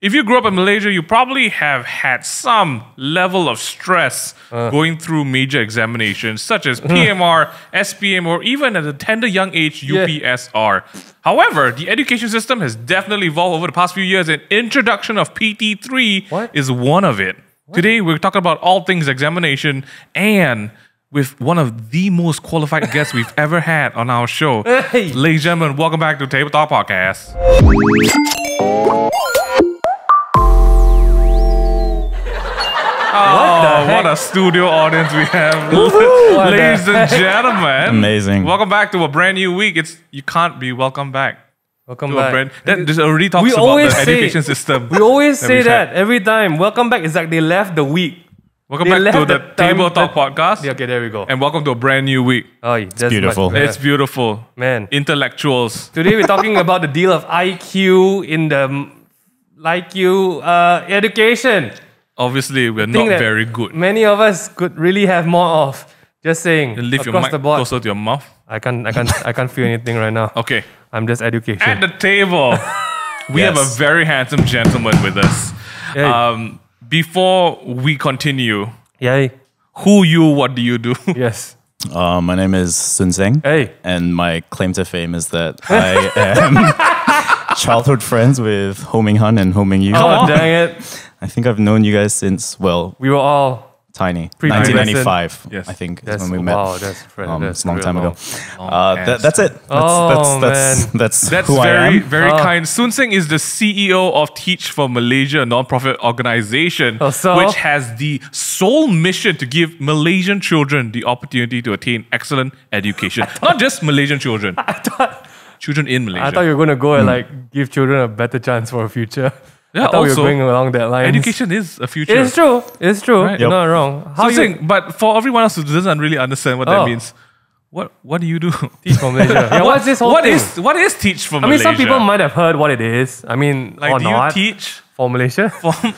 If you grew up in Malaysia, you probably have had some level of stress going through major examinations such as PMR, SPM, or even at a tender young age, UPSR. However, the education system has definitely evolved over the past few years, and introduction of PT3 is one of it. Today, we're talking about all things examination and with one of the most qualified guests we've ever had on our show. Ladies and gentlemen, welcome back to Table Talk Podcast. Oh, what a studio audience we have. Ladies and gentlemen. Amazing. Welcome back to a brand new week. You can't be welcome back. Welcome back. That just already talks about the education system. We always say that every time. Welcome back. It's like they left the week. Welcome back to the Table Talk Podcast. Yeah, okay, there we go. And welcome to a brand new week. Oh, that's beautiful. It's beautiful. Man. Intellectuals. Today we're talking about the deal of IQ in the education. Obviously, we're not very good. Many of us could really have more of. Just saying. You lift your across mic the board. closer to your mouth. I can't feel anything right now. Okay. I'm just education. At the table, we have a very handsome gentleman with us. Hey. Before we continue, Yay. who you, what do you do? Yes. My name is Sun Seng. Hey. And my claim to fame is that I am childhood friends with Ho Ming Han and Ho Ming Yu. Oh, dang it. I think I've known you guys since, well, We were all tiny. Pre-pubescent. 1995, Yes. I think, That's, is when we met. wow, that's It's a long real time ago. long. That's it. That's who I very, am. very kind. Sun Seng is the CEO of Teach for Malaysia, a non-profit organization, So? which has the sole mission to give Malaysian children the opportunity to attain excellent education. Not just Malaysian children. Children in Malaysia. I thought you were going to go and like give children a better chance for a future. Yeah, I thought we also, were going along that line. education is a future. It's true. It's true. Right. You're not wrong. How Sun Seng, but for everyone else who doesn't really understand what that means, what do you do? Teach for Malaysia? Yeah, what's this whole thing? What is Teach for I mean, Malaysia? some people might have heard what it is. I mean, like, or do not. you teach? For Malaysia?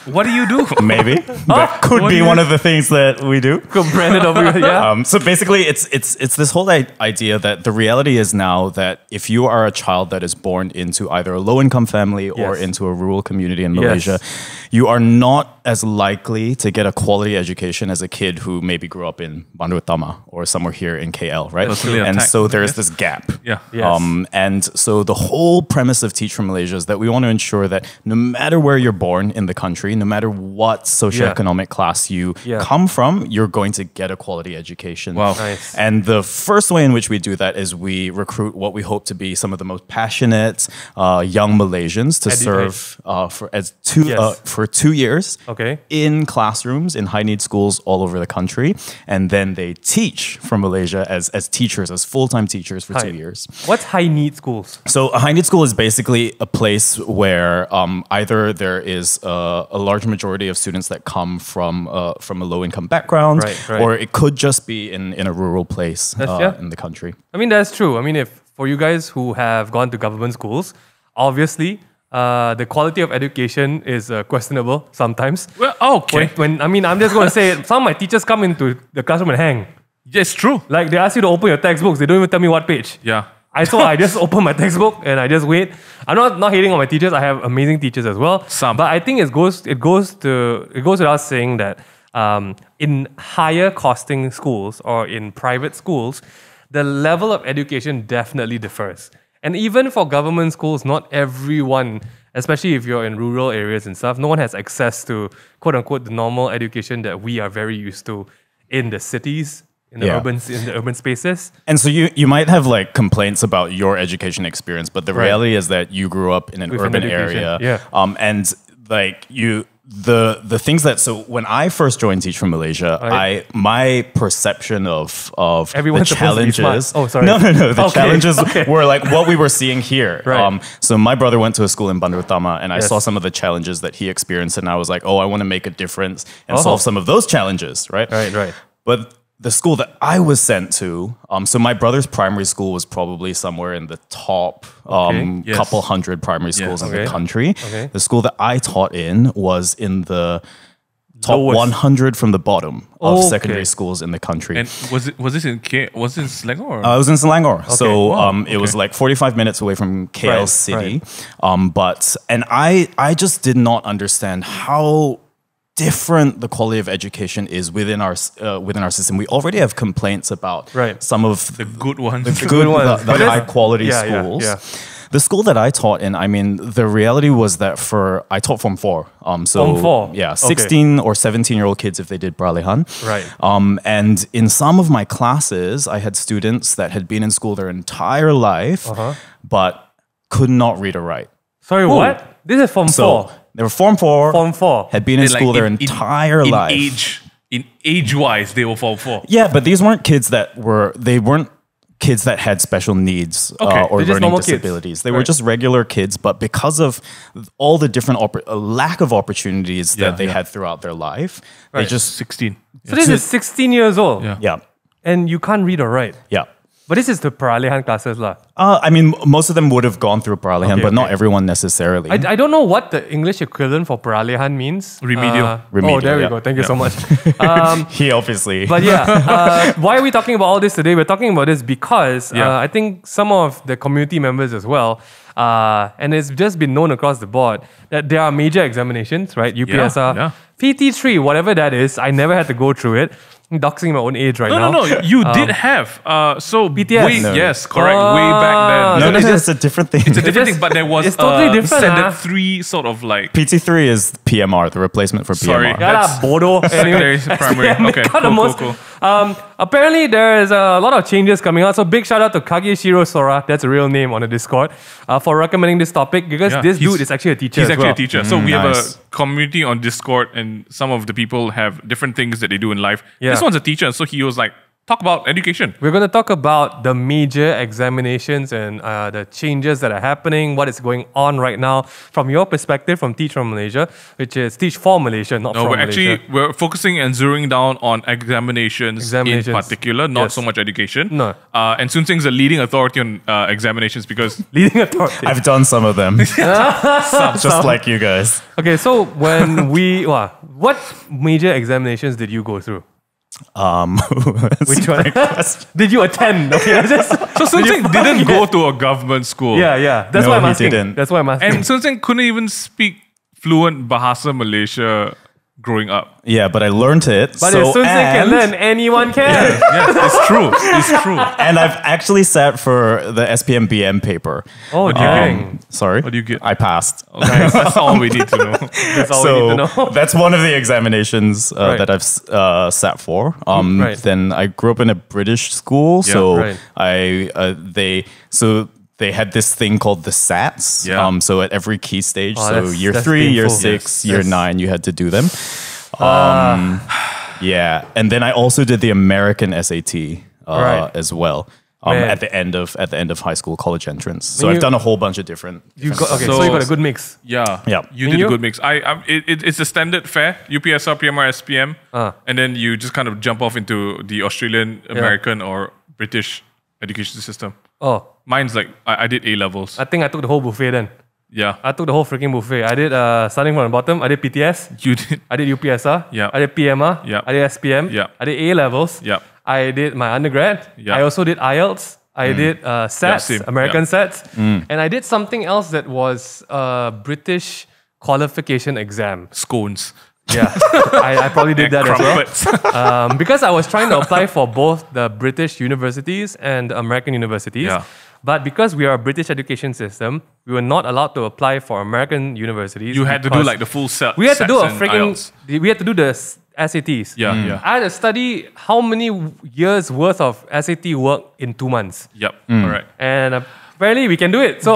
What do you do? Maybe. That could What be do you- one of the things that we do. Go branded over here. Yeah. So basically, it's this whole idea that the reality is now that if you are a child that is born into either a low-income family or Yes. into a rural community in Malaysia, you are not as likely to get a quality education as a kid who maybe grew up in Bandar Utama or somewhere here in KL, right? And so there's this gap. Yeah. Yes. And so the whole premise of Teach for Malaysia is that we want to ensure that no matter where you're born in the country, no matter what socioeconomic class you come from, you're going to get a quality education. Wow. Nice. And the first way in which we do that is we recruit what we hope to be some of the most passionate young Malaysians to serve for 2 years in classrooms in high need schools all over the country. And then they teach from Malaysia as teachers, as full-time teachers for 2 years. What's high need schools? So a high need school is basically a place where either there is a large majority of students that come from a low income background, or it could just be in a rural place in the country. I mean, that's true. I mean, if for you guys who have gone to government schools, obviously the quality of education is questionable sometimes. Well, okay. I'm just going to say it. Some of my teachers come into the classroom and hang. Yeah, it's true. Like they ask you to open your textbooks. They don't even tell me what page. Yeah. I just open my textbook and I just wait. I'm not hating on my teachers. I have amazing teachers as well. But I think it goes without saying that in higher costing schools or in private schools, the level of education definitely differs. And even for government schools, not everyone, especially if you're in rural areas and stuff, no one has access to quote unquote the normal education that we are very used to in the cities. In the urban spaces. And so you might have like complaints about your education experience, but the reality is that you grew up in an urban area. And like the things that, so when I first joined Teach for Malaysia, my perception of Everyone's the challenges. Oh, sorry. No. The challenges were like what we were seeing here. So my brother went to a school in Bandar Utama, and I saw some of the challenges that he experienced, and I was like, oh, I want to make a difference and solve some of those challenges, right? Right. But the school that I was sent to, so my brother's primary school was probably somewhere in the top couple hundred primary schools in the country. The school that I taught in was in the top Lowest. 100 from the bottom of secondary schools in the country. And was this in was it in Selangor? Or? I was in Selangor, so Wow. it was like 45 minutes away from KL Right, City. And I just did not understand how different the quality of education is within our system. We already have complaints about some of the good ones, the high quality schools. Yeah. The school that I taught in, I mean, the reality was that I taught Form 4. Form 4? Yeah, 16 or 17-year-old kids if they did Peralihan. Right. And in some of my classes, I had students that had been in school their entire life, but could not read or write. Sorry, what? This is Form 4. They were Form 4. Form 4. Had been in school their entire life. In age-wise, they were Form 4. Yeah, but these weren't kids that weren't kids that had special needs or learning disabilities. They were just regular kids, but because of all the different lack of opportunities that they had throughout their life, they just 16. So this is 16 years old. Yeah. And you can't read or write. Yeah. But this is the Peralihan classes lah. I mean, most of them would have gone through Peralihan, but not everyone necessarily. I don't know what the English equivalent for Peralihan means. Remedial. Remedial, Oh, there we yeah. go. Thank you so much. He obviously. But yeah, why are we talking about all this today? We're talking about this because I think some of the community members as well, and it's just been known across the board that there are major examinations, right? UPSR, PT3, whatever that is. I never had to go through it. I'm doxing my own age right now. No. You did have. So BTS. Yes, correct. Way back then. No, it's a different thing. It's a different thing, but there was it's totally different, standard 3 sort of like. PT3 is PMR, the replacement for PMR. Sorry. Yeah, lah, Bodo. Secondary, primary. Okay, cool. Apparently, there is a lot of changes coming out. So big shout out to Kageshiro Sora, that's a real name on the Discord, for recommending this topic because this dude is actually a teacher. He's as actually well. a teacher. So we have Nice. a community on Discord, and some of the people have different things that they do in life. Yeah. This one's a teacher, so he was like, talk about education. We're going to talk about the major examinations and the changes that are happening, what is going on right now from your perspective from Teach from Malaysia, which is Teach for Malaysia, not from Malaysia. We're focusing and zeroing down on examinations in particular, not so much education. No. And Soon Sing's a leading authority on examinations because Leading authority. I've done some of them. Just like you guys. Okay, so when what major examinations did you go through? Which one? Did you attend? Okay, so Soon Sing didn't go to a government school. Yeah. That's why I'm asking. Didn't. That's why I'm asking. And Soon Sing couldn't even speak fluent Bahasa Malaysia growing up. Yeah, but I learned it. But if Soon Sing can learn, anyone can. Yeah, it's true. It's true. And I've actually sat for the SPM BM paper. Oh, dang. Sorry. What do you get? I passed. Okay, that's all we need to know. That's all we need to know. That's one of the examinations that I've sat for. Then I grew up in a British school, they had this thing called the SATs. Yeah. So at every key stage, that's year 3, year painful. 6, year 9, you had to do them. Yeah, and then I also did the American SAT as well. At the end of high school, college entrance. So I've done a whole bunch of different. So you got a good mix. Yeah. Yeah. You did a good mix. It's a standard fare, UPSR, PMR, SPM, and then you just kind of jump off into the Australian, American, or British education system. Oh, mine's like I did A levels. I think I took the whole buffet then. Yeah. I took the whole freaking buffet. I did starting from the bottom. I did PTS. You did. I did UPSR. Yeah. I did PMR. Yeah. I did SPM. Yeah. I did A levels. Yeah. I did my undergrad. Yeah. I also did IELTS. I did SATs, same. American SATs. And I did something else that was British qualification exam. Scones. Yeah, I probably did that Crumpets. as well. Because I was trying to apply for both the British universities and the American universities. Yeah. But because we are a British education system, we were not allowed to apply for American universities. You had to do like the full set. We had to do a SATs and freaking. IELTS. We had to do the SATs. Yeah. I had to study how many years worth of SAT work in 2 months. Yep. All right. And apparently we can do it. So,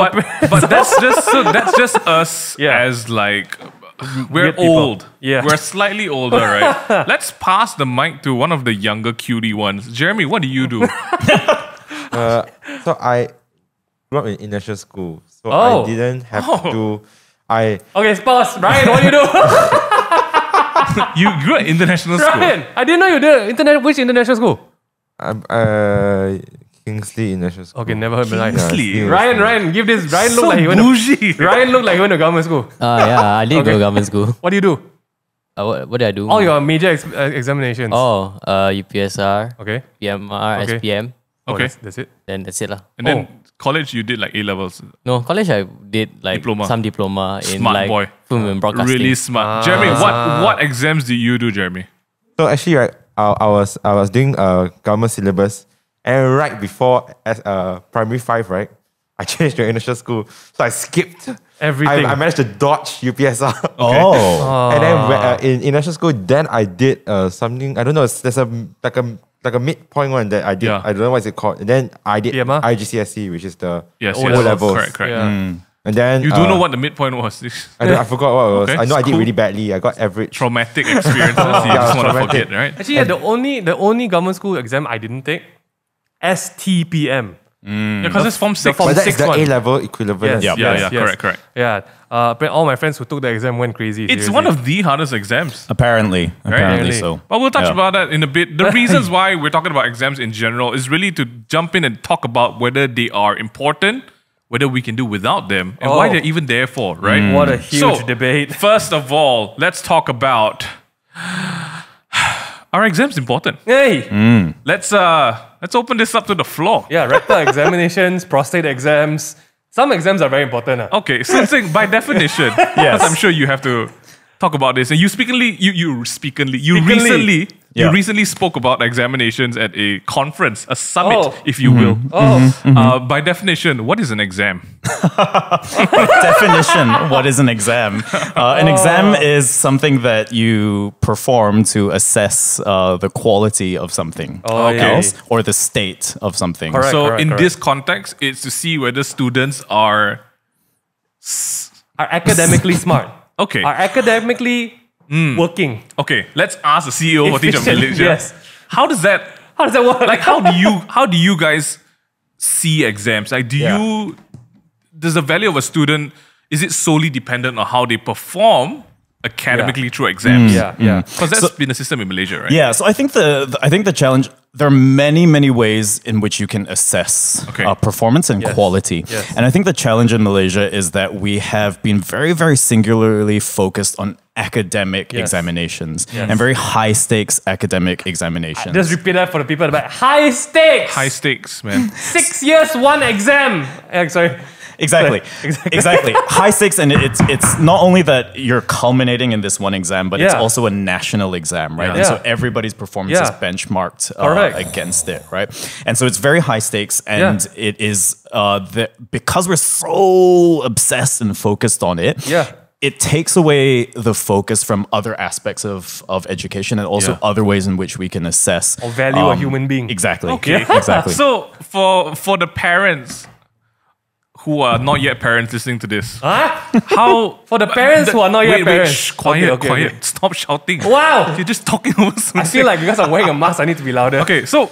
But that's just us as like we're Weird people. old. Yeah. We're slightly older, right? Let's pass the mic to one of the younger cutie ones. Jeremy, what do you do? So I grew up in international school, so Oh. I didn't have to. Okay, pause. Ryan, what do you do? You grew up in international school. Ryan, I didn't know you did which international school? Kingsley International School. Okay, never heard of it. Kingsley. Ryan, give this. Ryan look So like he went bougie. to. Ryan looked like he went to government school. Yeah, I did go to government school. What do you do? what did I do? All your major examinations. Oh, UPSR, Okay. PMR, Okay. SPM. Okay. That's it. Then that's it lah. And then college, you did like A levels. No, college I did like Diploma. some diploma in Smart like boy. film and broadcasting. Really smart. Jeremy, what exams did you do, Jeremy? So actually, right, I was doing government syllabus, and right before primary 5, right, I changed to international school, so I skipped Everything. I managed to dodge UPSR. Oh. And then in international school, then I did something. I don't know. There's like a midpoint one that I did. Yeah. I don't know what it's called. And then I did PMR? IGCSE, which is the Yes, O yes. levels. Correct. Yeah. And then You do know what the midpoint was. I forgot what it was. Okay, I know I it's did cool. really badly. I got average. Traumatic experiences. You just want to traumatic. forget, right? Actually, yeah, the only government school exam I didn't take, STPM. Because it's Form 6. Form But that's 6 the one. A level equivalent. Yes. Yeah, correct. Yeah. But all my friends who took the exam went crazy. It's seriously. one of the hardest exams. Apparently Really? so. But we'll touch Yeah. about that in a bit. The reasons why we're talking about exams in general is really to jump in and talk about whether they are important, whether we can do without them, and why Oh. they're even there for, right? What a huge debate. First of all, let's talk about are exams important? Hey! Let's open this up to the floor. Yeah, rectal examinations, prostate exams. Some exams are very important. Okay, so by definition, yes, I'm sure you have to talk about this. And you recently spoke about examinations at a conference, a summit, if you will. By definition, what is an exam? Definition, what is an exam? An exam is something that you perform to assess the quality of something else or the state of something. Correct. So in this context, it's to see whether students are academically smart. okay. Are academically working. Okay, let's ask the CEO of Teach of Efficient, Malaysia. yes. How does that work? like how do you guys see exams? Like does the value of a student, is it solely dependent on how they perform academically through exams? Yeah. Because that's been the system in Malaysia, right? Yeah, so I think the challenge, there are many ways in which you can assess performance and quality. Yes. And I think the challenge in Malaysia is that we have been very singularly focused on academic examinations and very high stakes academic examinations. Just repeat that for the people at the back. High stakes! High stakes, man. 6 years, one exam! Sorry. Exactly. High stakes, and it's not only that you're culminating in this one exam, but it's also a national exam, right? And so everybody's performance is benchmarked against it, right? And so it's very high stakes, and it is because we're so obsessed and focused on it. It takes away the focus from other aspects of education and also other ways in which we can assess or value a human being. Exactly. Okay. Exactly. So for the parents who are not yet parents listening to this, how For the parents who are not yet parents. Shh, quiet, Okay. quiet. Stop shouting. Wow! You're just talking over something. I feel like because I'm wearing a mask, I need to be louder. Okay, so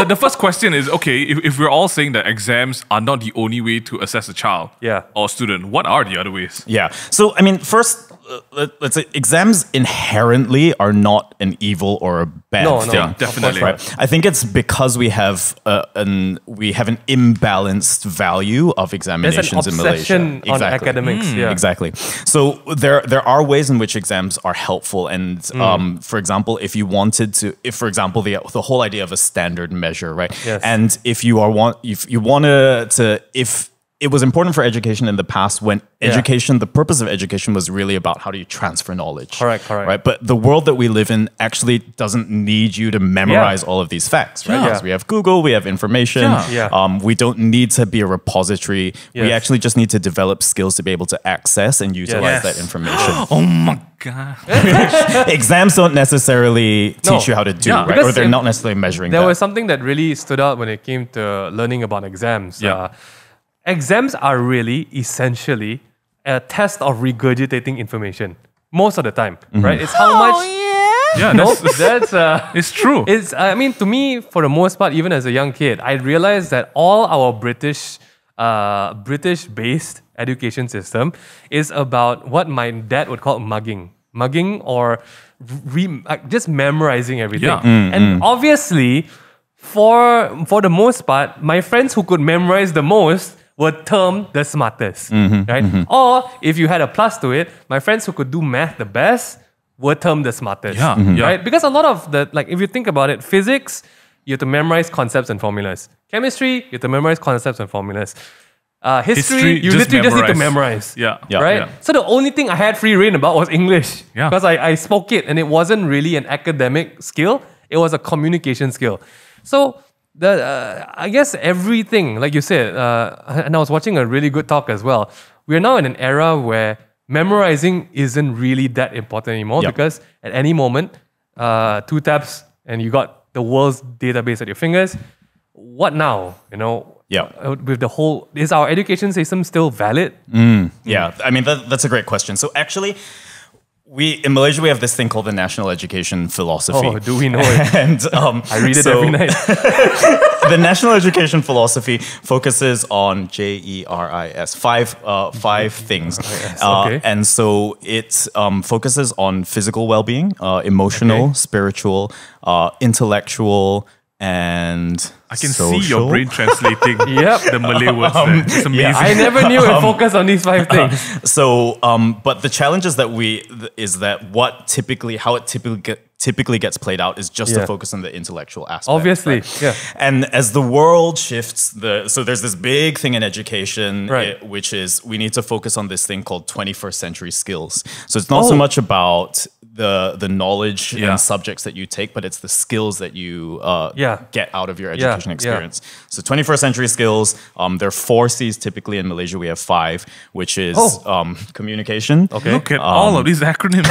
the first question is, okay, if we're all saying that exams are not the only way to assess a child or student, what are the other ways? Yeah. So, I mean, first, let's say exams inherently are not an evil or a bad thing. Yeah, definitely. Right. I think it's because we have an imbalanced value of examinations in Malaysia. There's an obsession on academics. Exactly. So there are ways in which exams are helpful, and for example, if you wanted to, for example, the whole idea of a standard measure, right? Yes. And if it was important for education in the past when the purpose of education was really about how do you transfer knowledge. Correct. Right? But the world that we live in actually doesn't need you to memorize all of these facts, right? Because we have Google, we have information. We don't need to be a repository. We actually just need to develop skills to be able to access and utilize that information. Oh my God. Exams don't necessarily teach you how to do, right? Or they're not necessarily measuring There that. was something that really stood out when it came to learning about exams. Exams are really essentially a test of regurgitating information most of the time, right? It's how much. Yeah, That's it's true. It's I mean, to me, for the most part, even as a young kid, I realized that all our British-based education system is about what my dad would call mugging or just memorizing everything. And obviously, for the most part, my friends who could memorize the most were termed the smartest, right? Or if you had a plus to it, my friends who could do math the best were termed the smartest. Yeah, yeah. Right? Because a lot of the, like, if you think about it, physics, you have to memorize concepts and formulas. Chemistry, you have to memorize concepts and formulas. History, you literally just need to memorize. Yeah. Right? Yeah. So the only thing I had free reign about was English. Yeah. Because I spoke it and it wasn't really an academic skill, it was a communication skill. So I guess everything, like you said, and I was watching a really good talk as well. We're now in an era where memorizing isn't really that important anymore because at any moment, 2 taps and you got the world's database at your fingers. What now? You know, with the whole, is our education system still valid? Yeah, I mean, that's a great question. So actually, in Malaysia, we have this thing called the National Education Philosophy. Oh, do we know it? And I read it every night. The National Education Philosophy focuses on JERIS, five things. Okay. And so it focuses on physical well-being, emotional, spiritual, intellectual, and I can social. see your brain translating the Malay words there. It's amazing. I never knew it focused on these 5 things. So, but the challenge is that how it typically gets played out is just to focus on the intellectual aspect. Obviously, right? And as the world shifts, so there's this big thing in education, which is we need to focus on this thing called 21st century skills. So it's not so much about the knowledge and subjects that you take, but it's the skills that you get out of your education experience. So 21st century skills, there are 4 C's typically. In Malaysia, we have 5, which is communication. Okay. Look at all of these acronyms.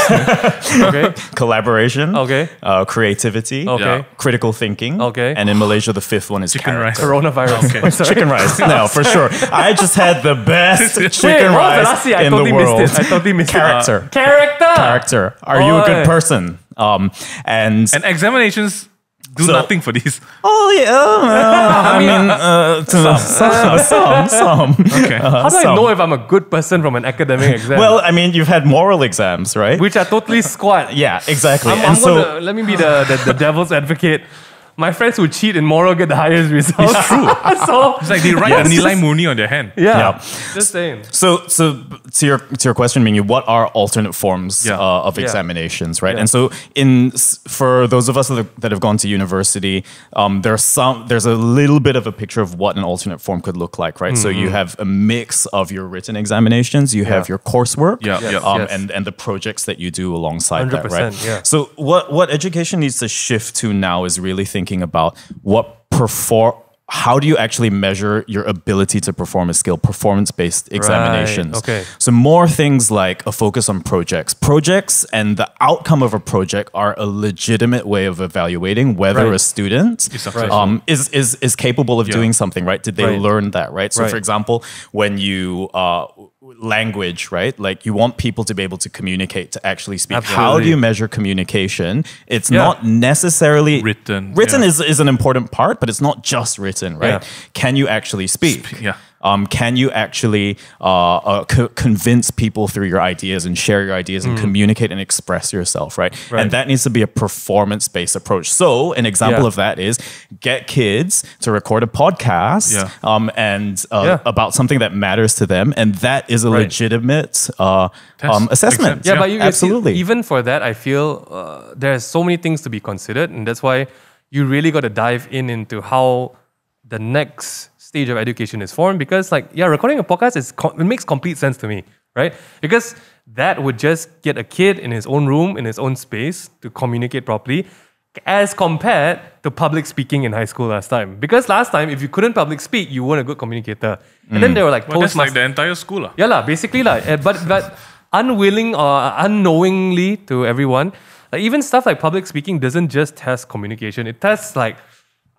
Collaboration. Okay. Creativity. Okay. Critical thinking. Okay. And in Malaysia, the 5th one is Chicken rice. Coronavirus. Okay. Chicken rice. No, for sure. I just had the best chicken Wait, what was the rice last C? I in totally the world. missed it. I totally missed Character. it. Character. Are you a good person? And examinations do nothing for these. oh yeah, I mean, some. Okay. How do I know if I'm a good person from an academic exam? Well, I mean, you've had moral exams, right? which are totally squat. Yeah, exactly. I'm gonna, let me be the devil's advocate. My friends who cheat in moral get the highest results. It's true. So It's like they write the Nilai Murni on their hand. just saying. So to your question, Mingyu, what are alternate forms of examinations, right? Yeah. And so for those of us that have gone to university, there's a little bit of a picture of what an alternate form could look like, right? So you have a mix of your written examinations, you have your coursework, and the projects that you do alongside that, right? So what education needs to shift to now is really thinking about how do you actually measure your ability to perform a skill, performance-based examinations. Right. Okay. So more things like a focus on projects. Projects and the outcome of a project are a legitimate way of evaluating whether a student is capable of doing something, right? Did they learn that, right? So for example, when you language, right? Like you want people to be able to communicate, to actually speak. Absolutely. How do you measure communication? It's not necessarily Written. Written is an important part, but it's not just written, right? Can you actually speak? Can you actually convince people through your ideas and share your ideas and communicate and express yourself, right? And that needs to be a performance-based approach. So an example of that is get kids to record a podcast about something that matters to them, and that is a legitimate assessment. Yeah, but absolutely. Even for that, I feel there's so many things to be considered, and that's why you really got to dive into how the next stage of education is formed, because recording a podcast it makes complete sense to me, right? Because that would just get a kid in his own room, in his own space to communicate properly, as compared to public speaking in high school last time. Because last time, if you couldn't public speak, you weren't a good communicator. And then they were like, that's like the entire school. Basically but unwilling or unknowingly to everyone, like even stuff like public speaking doesn't just test communication, it tests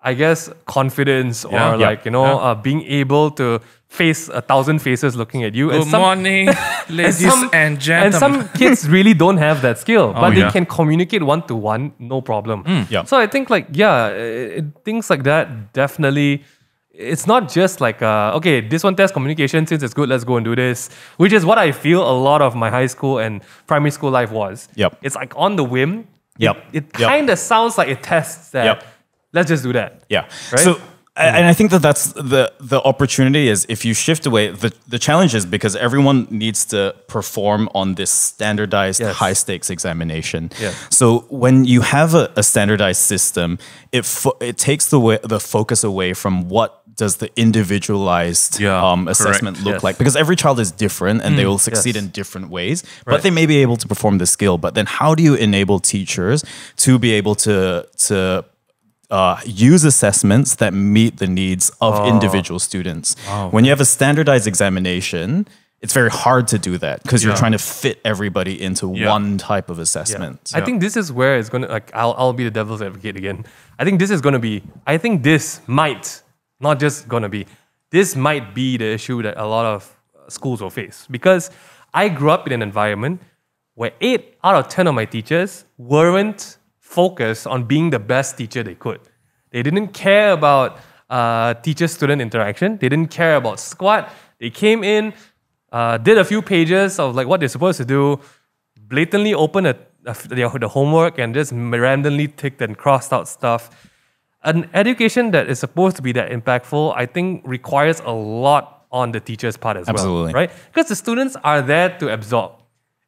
I guess confidence or being able to face 1,000 faces looking at you. Good morning, ladies and gentlemen. And some kids really don't have that skill, but they can communicate one-to-one, no problem. So I think things like that definitely. It's not just okay, this one test communication, since it's good, let's go and do this. Which is what I feel a lot of my high school and primary school life was. It's like on the whim. It kind of sounds like it tests that. Let's just do that. Yeah. Right? So And I think that that's the opportunity is if you shift away, the challenge is because everyone needs to perform on this standardized high stakes examination. So when you have a standardized system, it takes the focus away from what does the individualized assessment look like? Because every child is different and they will succeed in different ways, but they may be able to perform the skill. But then how do you enable teachers to be able to use assessments that meet the needs of individual students? When you have a standardized examination, it's very hard to do that because you're trying to fit everybody into one type of assessment. I think this is where it's going to, like, I'll be the devil's advocate again. I think this is going to be, I think this might, not just going to be, this might be the issue that a lot of schools will face. Because I grew up in an environment where 8 out of 10 of my teachers weren't focused on being the best teacher they could. They didn't care about teacher-student interaction. They didn't care about squat. They came in, did a few pages of like what they're supposed to do, blatantly opened the homework and just randomly ticked and crossed out stuff. An education that is supposed to be that impactful, I think, requires a lot on the teacher's part as well, right? Because the students are there to absorb,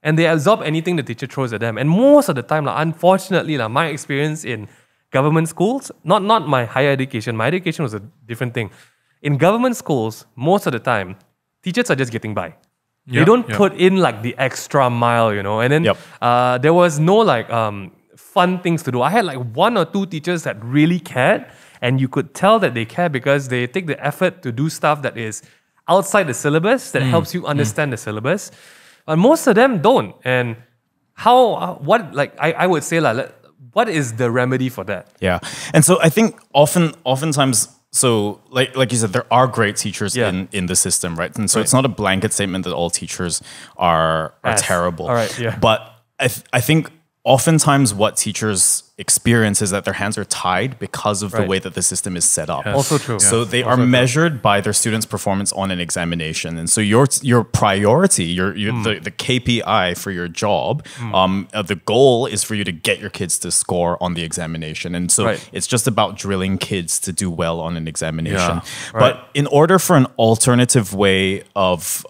and they absorb anything the teacher throws at them. And most of the time, unfortunately, my experience in government schools, not my higher education, my education was a different thing. In government schools, most of the time, teachers are just getting by. They don't put in like the extra mile, and then there was no like fun things to do. I had like 1 or 2 teachers that really cared, and you could tell that they care because they take the effort to do stuff that is outside the syllabus, that helps you understand the syllabus. But most of them don't. And I would say like, what is the remedy for that? Yeah. And so I think oftentimes, so like you said, there are great teachers in the system, right? And so it's not a blanket statement that all teachers are terrible. All right, yeah. But I think oftentimes what teachers experience is that their hands are tied because of the way that the system is set up. Also true. So they are measured by their students' performance on an examination. And so your priority, the KPI for your job, the goal is for you to get your kids to score on the examination. And so it's just about drilling kids to do well on an examination. But in order for an alternative way of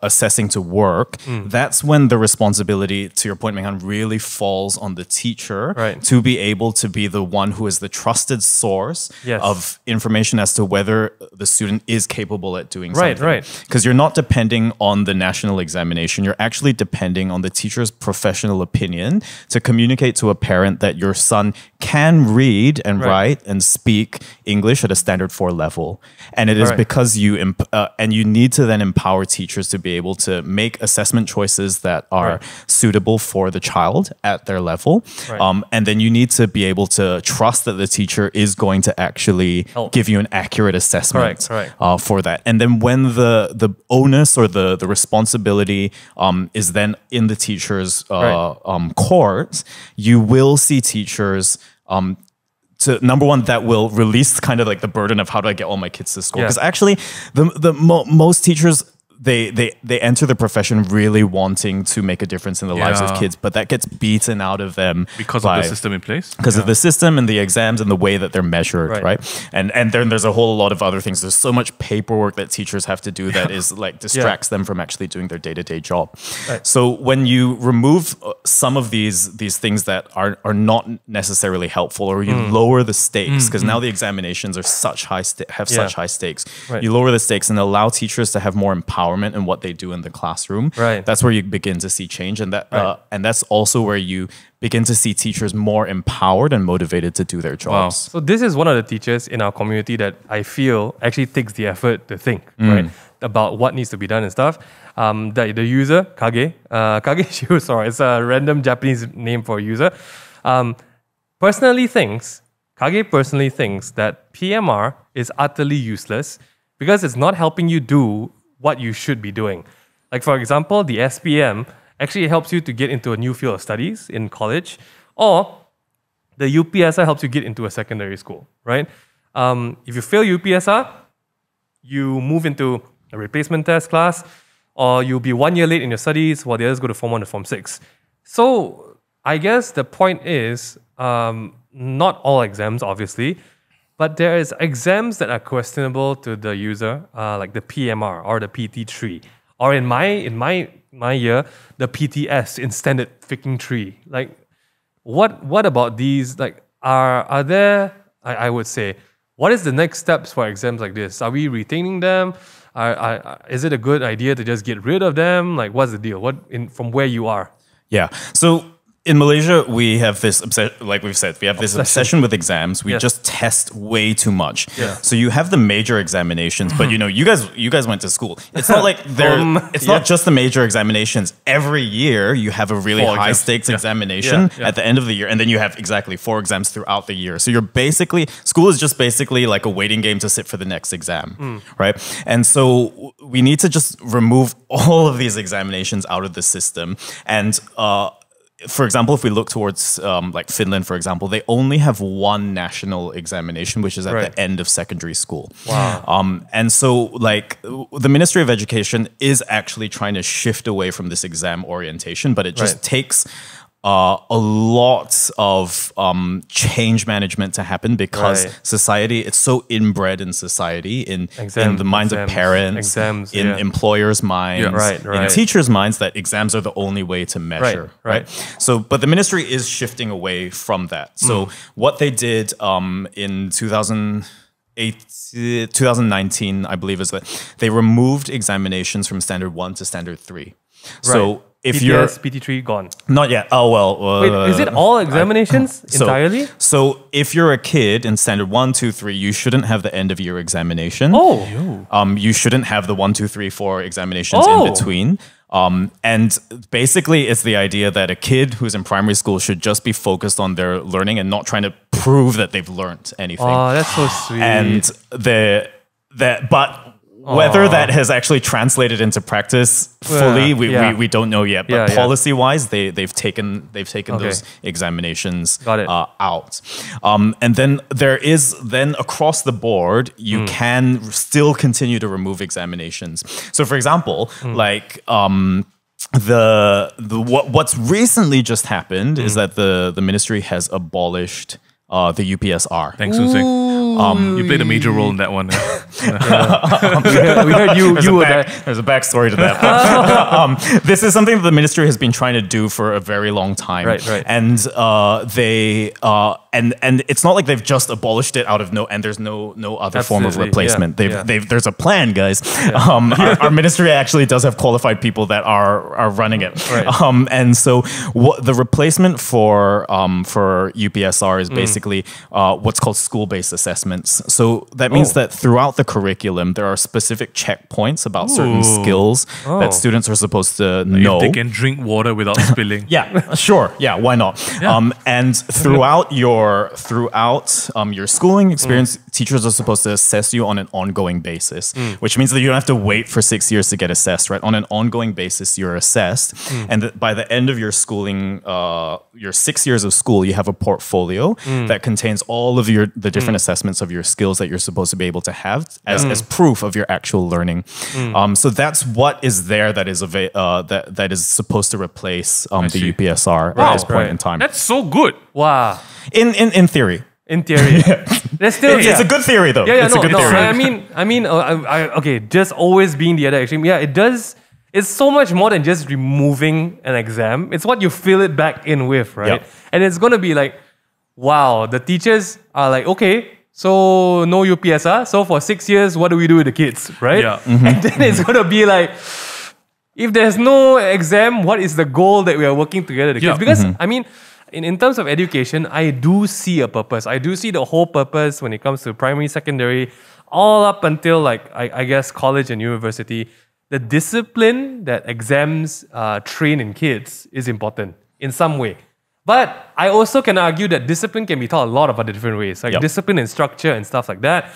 assessing to work, that's when the responsibility, to your point, Menghan, really falls on the teacher to be able to be the one who is the trusted source of information as to whether the student is capable at doing something. Because you're not depending on the national examination, you're actually depending on the teacher's professional opinion to communicate to a parent that your son can read and write and speak English at a standard 4 level. And it is because you need to then empower teachers to be able to make assessment choices that are suitable for the child at their level. And then you need to be able to trust that the teacher is going to actually give you an accurate assessment for that. And then when the onus or the responsibility is then in the teacher's court, you will see teachers number one, that will release kind of like the burden of how do I get all my kids to score. Because actually, most teachers, they enter the profession really wanting to make a difference in the lives of kids, but that gets beaten out of them because of the system in place. Because of the system and the exams and the way that they're measured, right? And then there's a whole lot of other things. There's so much paperwork that teachers have to do that is like distracts them from actually doing their day-to-day job. So when you remove some of these things that are not necessarily helpful, or you lower the stakes, because now the examinations are such high stakes. You lower the stakes and allow teachers to have more empowerment in what they do in the classroom. That's where you begin to see change, and that's also where you begin to see teachers more empowered and motivated to do their jobs. So this is one of the teachers in our community that I feel actually takes the effort to think, about what needs to be done and stuff. The user, Kage Shiu, sorry, it's a random Japanese name for a user, Kage personally thinks that PMR is utterly useless because it's not helping you do what you should be doing. Like, for example, the SPM actually helps you to get into a new field of studies in college, or the UPSR helps you get into a secondary school, right? If you fail UPSR, you move into a replacement test class, or you'll be 1 year late in your studies while the others go to Form 1 to Form 6. So I guess the point is, not all exams, obviously, But there is exams that are questionable to the user, like the PMR or the PT3, or in my year, the PTS in standard freaking 3. Like, what about these? Like, are there? I would say, what is the next steps for exams like this? Are we retaining them? Is it a good idea to just get rid of them? Like, what's the deal? From where you are? Yeah. So in Malaysia, we have this like we've said, we have this obsession with exams. We just test way too much. Yeah. So you have the major examinations, but you guys went to school. It's not like it's not just the major examinations. Every year you have a really high stakes examination at the end of the year, and then you have exactly 4 exams throughout the year. So school is just basically like a waiting game to sit for the next exam, right? And so we need to just remove all of these examinations out of the system. And for example, if we look towards like Finland, for example, they only have one national examination, which is at the end of secondary school. Wow. And so like the Ministry of Education is actually trying to shift away from this exam orientation, but it just takes a lot of change management to happen because society, it's so inbred in society, in the minds of parents, in employers' minds, in teachers' minds, that exams are the only way to measure. Right. So, but the ministry is shifting away from that. So what they did in 2019, I believe, is that they removed examinations from standard 1 to standard 3. So if you're PT3 gone. Not yet. Oh well. Wait, is it all examinations entirely? So if you're a kid in standard 1, 2, 3, you shouldn't have the end of year examination. You shouldn't have the 1, 2, 3, 4 examinations in between. And basically, it's the idea that a kid who's in primary school should just be focused on their learning and not trying to prove that they've learned anything. Oh, that's so sweet. And whether that has actually translated into practice fully, we don't know yet. But policy-wise, they've taken those examinations out. And then there is across the board, you can still continue to remove examinations. So for example, like what's recently just happened is that the ministry has abolished the UPSR. Thanks, Soon Sing. You played a major role in that one. We heard you were there. There's a backstory to that. This is something that the ministry has been trying to do for a very long time. Right. And and it's not like they've just abolished it out of and there's no other form of replacement. There's a plan, guys. Our ministry actually does have qualified people that are running it. And so the replacement for UPSR is basically what's called school-based assessments. So that means that throughout the curriculum, there are specific checkpoints about certain skills that students are supposed to know. If they can drink water without spilling. Yeah, sure. Yeah, why not? And throughout your schooling experience, teachers are supposed to assess you on an ongoing basis, which means that you don't have to wait for 6 years to get assessed, right? On an ongoing basis, you're assessed. And by the end of your schooling, your 6 years of school, you have a portfolio that contains all of the different assessments of your skills that you're supposed to be able to have as proof of your actual learning. So that's what is there that is that is supposed to replace the UPSR at this point in time. That's so good. Wow. In theory. In theory. That's still, it's a good theory, though. It's a good theory. I mean, okay, just always being the other extreme. Yeah, it does. It's so much more than just removing an exam. It's what you fill it back in with, right? Yep. And it's going to be like, wow, the teachers are like, okay, so no UPSR. So for 6 years, what do we do with the kids, right? Yeah. And then it's going to be like, if there's no exam, what is the goal that we are working together with the kids? Because, I mean, in terms of education, I do see a purpose. I do see the whole purpose when it comes to primary, secondary, all up until like, I guess, college and university. The discipline that exams train in kids is important in some way. But I also can argue that discipline can be taught a lot of other different ways, like discipline and structure and stuff like that.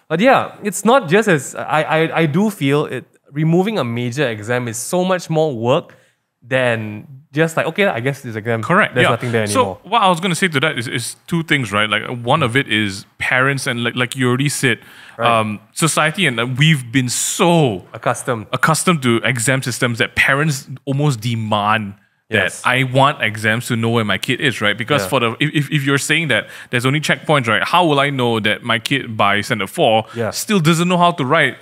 But yeah, it's not just as, I do feel removing a major exam is so much more work than just like, okay, I guess this exam, correct. There's nothing there anymore. So what I was going to say to that is two things, right? Like one of it is parents and like you already said, society, and we've been so accustomed to exam systems that parents almost demand Yes. that I want exams to know where my kid is, right? Because for the if you're saying that there's only checkpoints, right? How will I know that my kid by standard 4 still doesn't know how to write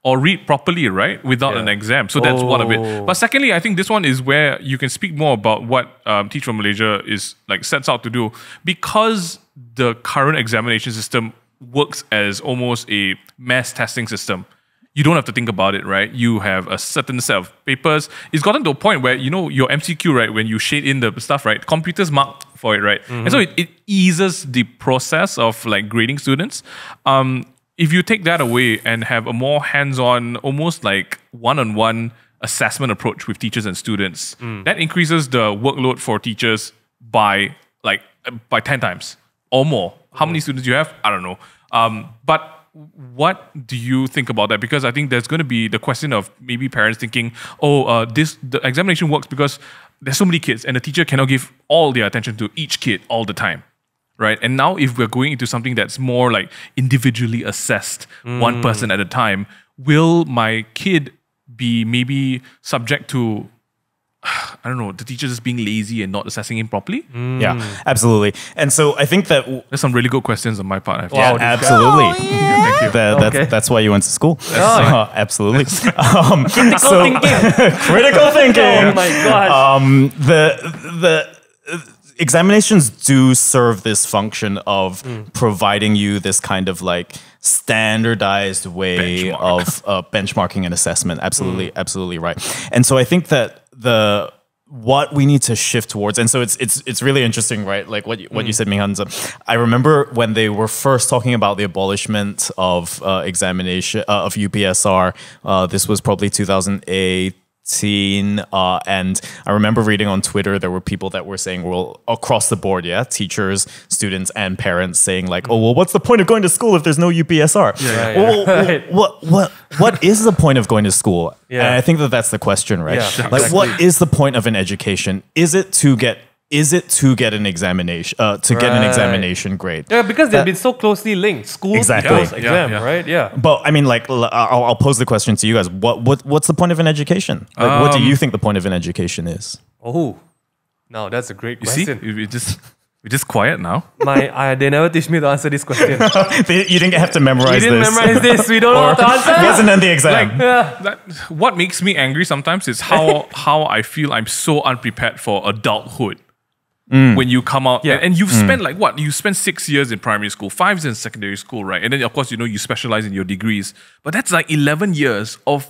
or read properly, right? Without an exam. So that's one of it. But secondly, I think this one is where you can speak more about what Teach for Malaysia is like sets out to do, because the current examination system works as almost a mass testing system. You don't have to think about it, right? You have a certain set of papers. It's gotten to a point where, you know, your MCQ, right, when you shade in the stuff, right, computers mark for it, right? And so it eases the process of like grading students. If you take that away and have a more hands-on, almost like one-on-one assessment approach with teachers and students, that increases the workload for teachers by 10 times or more. How many students do you have? I don't know. But what do you think about that? Because I think there's going to be the question of maybe parents thinking, the examination works because there's so many kids and the teacher cannot give all their attention to each kid all the time, right? And now if we're going into something that's more like individually assessed, one person at a time, will my kid be maybe subject to, I don't know, the teacher just being lazy and not assessing him properly? Yeah, absolutely. And so I think that there's some really good questions on my part. I have to yeah, say. absolutely. Oh, yeah. Thank you. That's why you went to school. Absolutely. Critical thinking. Critical thinking. Oh my gosh. The examinations do serve this function of providing you this kind of like standardized way of benchmarking and assessment. Absolutely, absolutely right. And so I think that what we need to shift towards, and so it's really interesting, right? Like what you said, Mihanza. I remember when they were first talking about the abolishment of examination of UPSR. This was probably 2008. And I remember reading on Twitter, there were people that were saying, well, across the board, teachers, students, and parents saying like, oh, well, what's the point of going to school if there's no UPSR? What is the point of going to school? And I think that that's the question, right? Like, what is the point of an education? Is it to get an examination get an examination grade? Yeah, because they've been so closely linked. School equals exam, right? Yeah. But I mean, like, I'll pose the question to you guys. What's the point of an education? Like, what do you think the point of an education is? Oh, no, that's a great question. You see, we're just quiet now. They never teach me to answer this question. You didn't have to memorize this. We didn't memorize this. We don't know how to answer. It wasn't in the exam. What makes me angry sometimes is how I feel I'm so unprepared for adulthood. When you come out and you've spent you spent 6 years in primary school, 5 years in secondary school, right? And then of course, you specialize in your degrees, but that's like 11 years of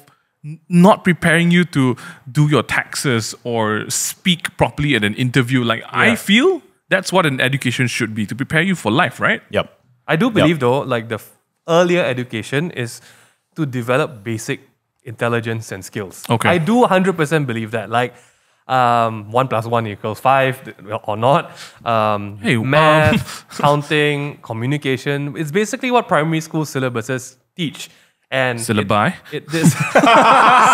not preparing you to do your taxes or speak properly at an interview. I feel that's what an education should be, to prepare you for life, right? Yep. I do believe though, like the earlier education is to develop basic intelligence and skills. Okay. I do 100% believe that. Like 1 + 1 = 5 or not. Math, counting, communication. It's basically what primary school syllabuses teach. And syllabi?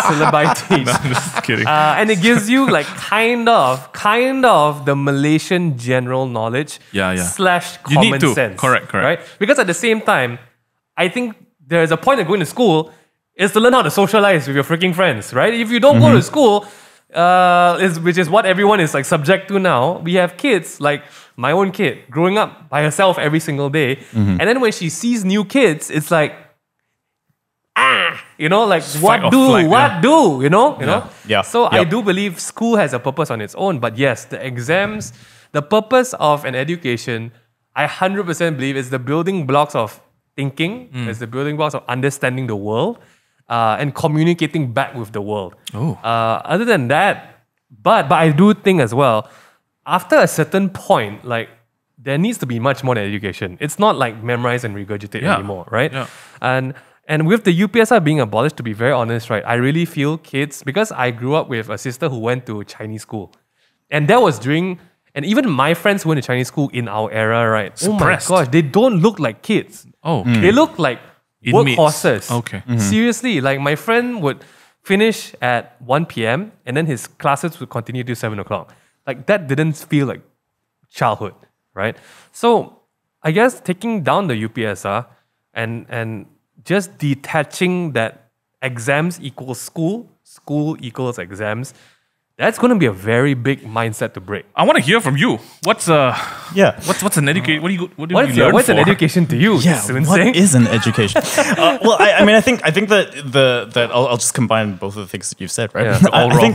Syllabi teach. No, I'm just kidding. And it gives you like kind of the Malaysian general knowledge / common sense. Correct. Right? Because at the same time, I think there's a point of going to school is to learn how to socialize with your freaking friends, right? If you don't go to school, which is what everyone is like subject to now. We have kids, like my own kid, growing up by herself every single day. And then when she sees new kids, it's like, what do, you know? Yeah. So I do believe school has a purpose on its own. But yes, the exams, the purpose of an education, I 100% believe is the building blocks of thinking, it's the building blocks of understanding the world. And communicating back with the world. Other than that, but I do think as well, after a certain point, like there needs to be much more than education. It's not like memorize and regurgitate anymore, right? Yeah. And with the UPSR being abolished, to be very honest, right, I really feel kids, because I grew up with a sister who went to Chinese school, and that was during, and even my friends who went to Chinese school in our era, right? Suppressed. Oh my gosh, they don't look like kids. They look like workhorses. Okay. Seriously, like my friend would finish at 1 p.m. and then his classes would continue till 7 o'clock. Like that didn't feel like childhood, right? So I guess taking down the UPSR and just detaching that exams equals school equals exams, That's going to be a very big mindset to break. I want to hear from you. What's Yeah. what's an education? What do you What's, learn what's an for? education to you? Yeah, Soon what Singh? is an education? Well, I mean, I think that I'll just combine both of the things that you've said, right? Yeah, all wrong.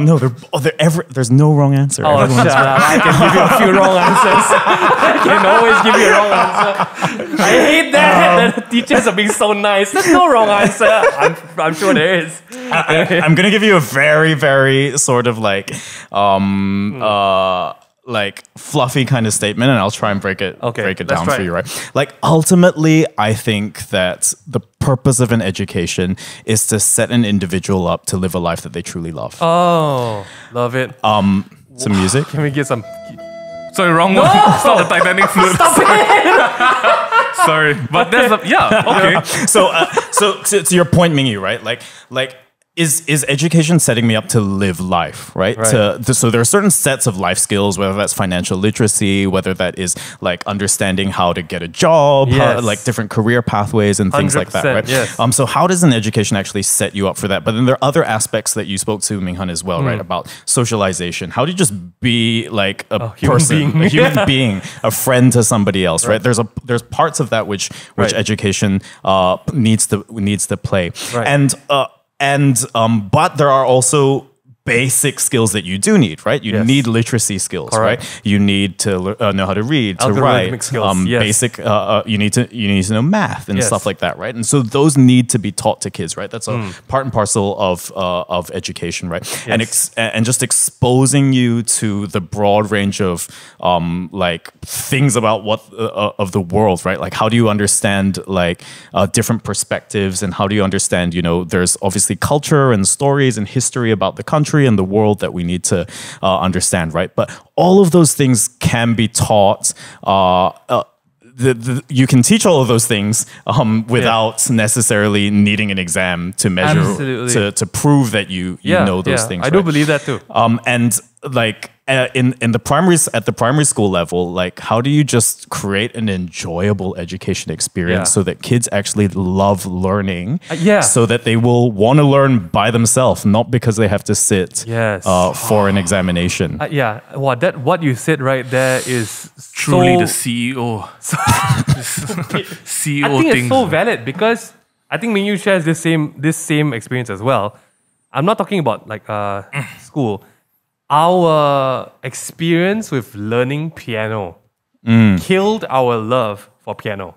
No, there's no wrong answer. Oh, Everyone's shut up. I can give you a few wrong answers. I can always give you a wrong answer. I hate that. That the teachers are being so nice. There's no wrong answer. I'm sure there is. I'm gonna give you a very, very sort of like fluffy kind of statement, and I'll try and break it Okay, break it let's down try for it. you, right? Like ultimately, I think that the purpose of an education is to set an individual up to live a life that they truly love. Oh, love it. Some music. Can we get some? Sorry, wrong one. It's not the Titanic flute. Stop it! Sorry, but there's okay. So to your point, Mingyu, right? Like is education setting me up to live life, right? So there are certain sets of life skills, whether that's financial literacy, whether that is like understanding how to get a job, Yes. like different career pathways and things like that, 100%, right? yes. So how does an education actually set you up for that? But then there are other aspects that you spoke to, Minghan, as well, right? About socialization. How do you just be like a human person, being. a human being, a friend to somebody else, right? There's parts of that which Right. education needs to play, Right. but there are also basic skills that you do need, right? You Yes. need literacy skills, Correct. right? You need to know how to read, to Algorithmic write, skills, yes. basic. You need to know math and Yes. stuff like that, right? And so those need to be taught to kids, right? That's a part and parcel of education, right? And just exposing you to the broad range of like things about what of the world, right? Like how do you understand like different perspectives, and how do you understand, there's obviously culture and stories and history about the country and the world that we need to understand, right? But all of those things can be taught. You can teach all of those things without necessarily needing an exam to measure Absolutely. to prove that you know those things. I do right? believe that too. And like in the primary school level, like how do you just create an enjoyable education experience so that kids actually love learning? So that they will want to learn by themselves, not because they have to sit for an examination. What you said right there is Truly the so, CEO. CEO I think things. it's so valid because I think Mingyu shares this same experience as well. I'm not talking about like school. Our experience with learning piano killed our love for piano.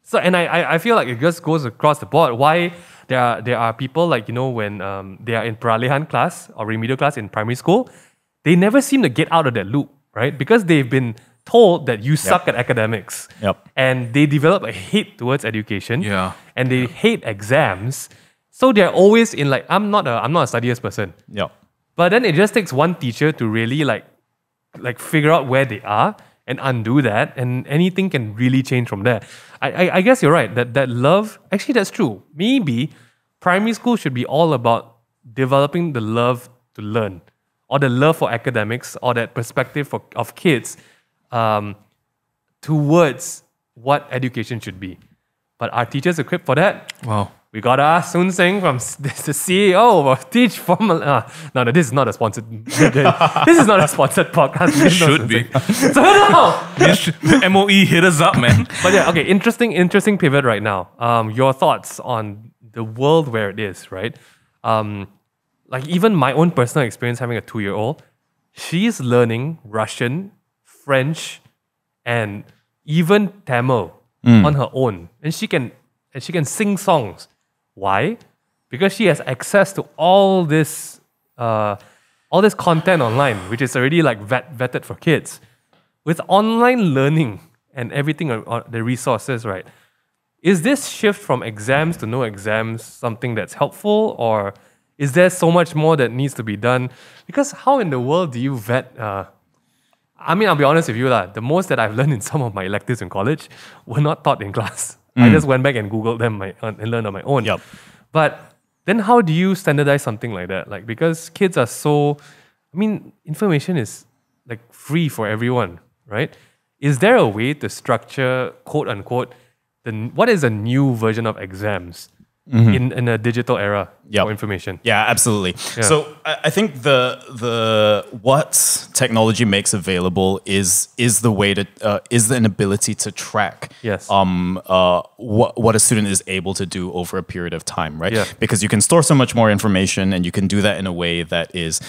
So, and I feel like it just goes across the board. Why there are people like, when they are in Peralihan class or remedial class in primary school, they never seem to get out of that loop, right? Because they've been told that you suck at academics. And they develop a hate towards education. And they hate exams. So they're always in like, I'm not a studious person. But then it just takes one teacher to really like figure out where they are and undo that, and anything can really change from there. I guess you're right, that love, actually that's true. Maybe primary school should be all about developing the love to learn, or the love for academics, or that perspective of kids towards what education should be. But are teachers equipped for that? Wow. We got to ask Soon Singh, from the CEO of Teach Formal. No, this is not a sponsored. This is not a sponsored podcast. It should be. So no. MOE hit us up, man. But yeah, okay. Interesting pivot right now. Your thoughts on the world where it is, right? Like even my own personal experience having a 2-year-old, she's learning Russian, French, and even Tamil on her own, and she can sing songs. Why? Because she has access to all this content online, which is already like vetted for kids. With online learning and everything on the resources, right? Is this shift from exams to no exams something that's helpful, or is there so much more that needs to be done? Because how in the world do you vet? I mean, I'll be honest with you, the most that I've learned in some of my electives in college were not taught in class. I just went back and Googled them and learned on my own. But then how do you standardize something like that? Like, because kids are so, information is like free for everyone, right? Is there a way to structure, quote unquote, what is a new version of exams in a digital era? for information. Yeah, absolutely. So I think the what technology makes available is the way to is an ability to track what a student is able to do over a period of time, right? Because you can store so much more information, and you can do that in a way that is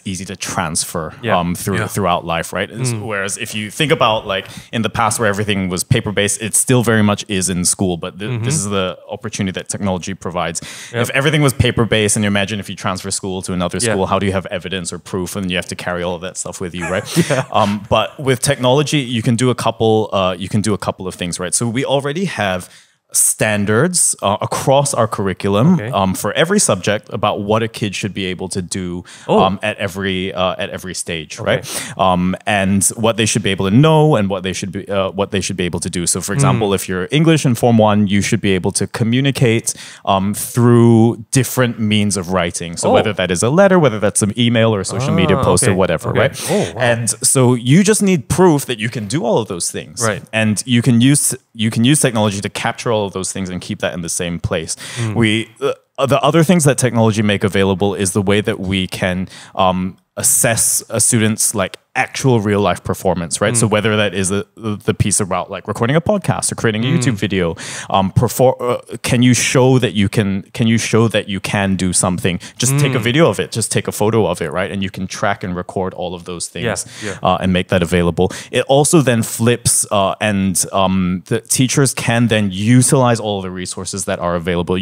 easy to transfer throughout life, right? Whereas if you think about like in the past where everything was paper based, it still very much is in school, but this is the opportunity that technology provides. If everything was paper based, and you imagine if you transfer school to another school, how do you have evidence or proof, and you have to carry all of that stuff with you, right? But with technology, you can do a couple of things, right? So we already have standards across our curriculum for every subject about what a kid should be able to do at every stage, right? And what they should be able to know and what they should be able to do. So, for example, if you're English in Form 1, you should be able to communicate through different means of writing. So whether that is a letter, whether that's an email or a social media post or whatever, right? And so you just need proof that you can do all of those things, right? And you can use technology to capture all of those things and keep that in the same place. The other things that technology make available is the way that we can assess a student's like actual real life performance, right? So whether that is the piece about like recording a podcast or creating a YouTube video, can you show that you can do something? Just take a video of it, just take a photo of it, right? And you can track and record all of those things and make that available. It also then flips and the teachers can then utilize all of the resources that are available.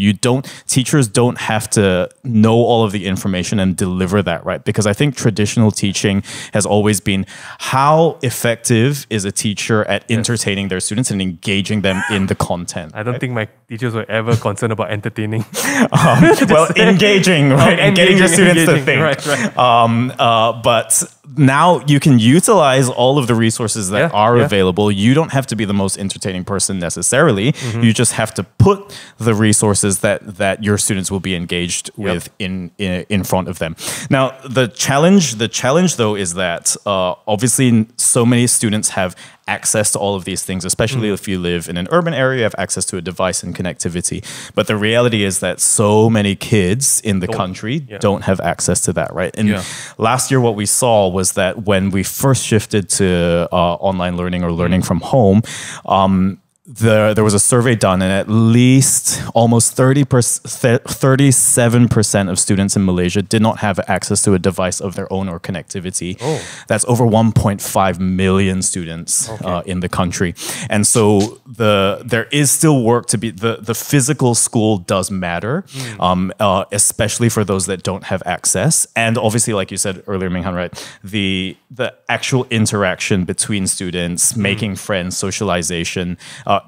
Teachers don't have to know all of the information and deliver that, right? Because I think traditional teaching has always been how effective is a teacher at entertaining their students and engaging them in the content. I don't think my teachers were ever concerned about entertaining. Engaging, right? And getting your students to think. Right. But now you can utilize all of the resources that are available. You don't have to be the most entertaining person necessarily. You just have to put the resources that your students will be engaged with in front of them. Now, the challenge though is that obviously so many students have access to all of these things, especially if you live in an urban area, you have access to a device and connectivity. But the reality is that so many kids in the country don't have access to that, right? And last year, what we saw was that when we first shifted to online learning or learning from home, there was a survey done, and at least almost 37% of students in Malaysia did not have access to a device of their own or connectivity. That's over 1.5 million students in the country. And so there is still work to be, the physical school does matter, especially for those that don't have access. And obviously, like you said earlier, Minghan, right, the actual interaction between students, making friends, socialization,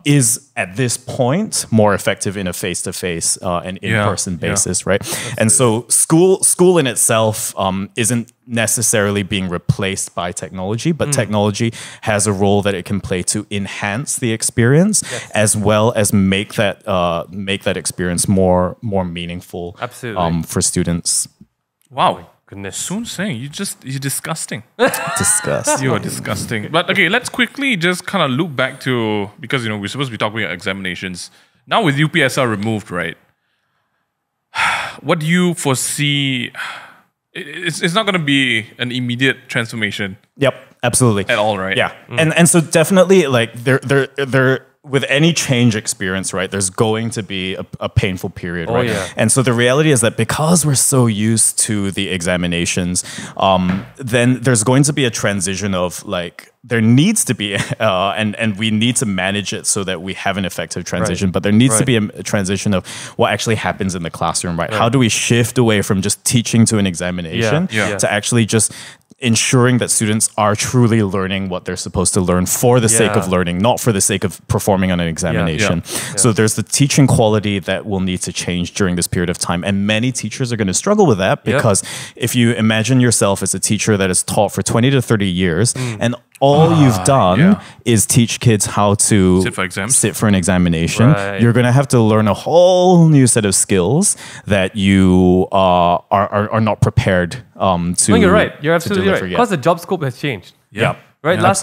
is at this point more effective in a face-to-face and in-person basis, right? And so school in itself isn't necessarily being replaced by technology, but technology has a role that it can play to enhance the experience as well as make that experience more meaningful for students. Wow. Goodness. Soon saying you're disgusting. Disgust. You're disgusting. But okay, let's quickly just kind of loop back to, because we're supposed to be talking about examinations. Now with UPSR removed, right? What do you foresee? It's not going to be an immediate transformation. Yep, absolutely. At all, right? Yeah. And so definitely like there with any change experience, right, there's going to be a painful period, right? And so the reality is that because we're so used to the examinations, then there's going to be a transition of like, there needs to be, and we need to manage it so that we have an effective transition, but there needs to be a transition of what actually happens in the classroom, right? How do we shift away from just teaching to an examination to actually just ensuring that students are truly learning what they're supposed to learn for the sake of learning, not for the sake of performing on an examination. So there's the teaching quality that will need to change during this period of time. And many teachers are going to struggle with that because if you imagine yourself as a teacher that has taught for 20 to 30 years and all you've done is teach kids how to sit for an examination. You're going to have to learn a whole new set of skills that you are not prepared to. No, you're right. You're absolutely right. Because the job scope has changed. Right. Last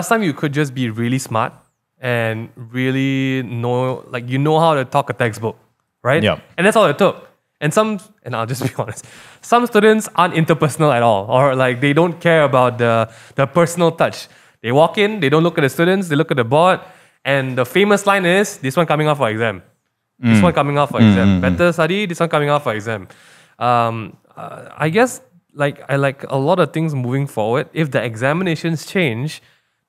time you could just be really smart and really know, like how to talk a textbook, right? Yeah. And that's all it took. And I'll just be honest, some students aren't interpersonal at all, or like they don't care about the personal touch. They walk in, they don't look at the students, they look at the board, and the famous line is, this one coming out for exam. This one coming out for exam. Better study, this one coming out for exam. I guess I like a lot of things moving forward. If the examinations change,